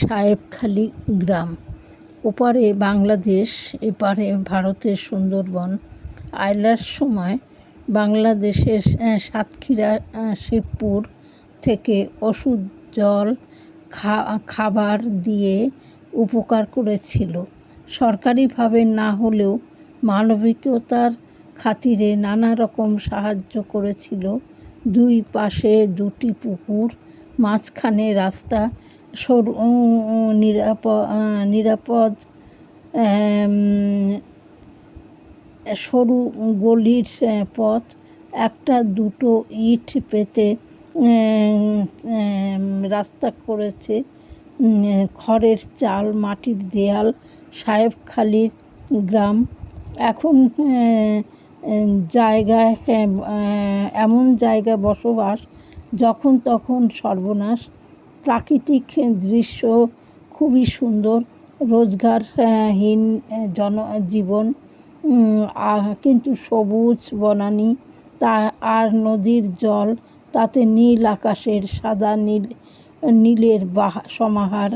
সাহেবখালী গ্রাম। ওপারে বাংলাদেশ, এপারে ভারতের সুন্দরবন। আইলার সময় বাংলাদেশের সাতক্ষীরা শিবপুর থেকে ওষুধ, জল, খাবার দিয়ে উপকার করেছিল। সরকারিভাবে না হলেও মানবিকতার খাতিরে নানা রকম সাহায্য করেছিল। দুই পাশে দুটি পুকুর, মাঝখানে রাস্তা, সরু নিরাপদ সরু গলির পথ, একটা দুটো ইট পেতে রাস্তা করেছে, খড়ের চাল, মাটির দেয়াল। সাহেবখালীর গ্রাম এখন জায়গায় এমন জায়গায় বসবাস যখন তখন সর্বনাশ। প্রাকৃতিক দৃশ্য খুবই সুন্দর, রোজগারহীন জনজীবন, কিন্তু সবুজ বনানী আর নদীর জল, তাতে নীল আকাশের সাদা নীলের সমাহার।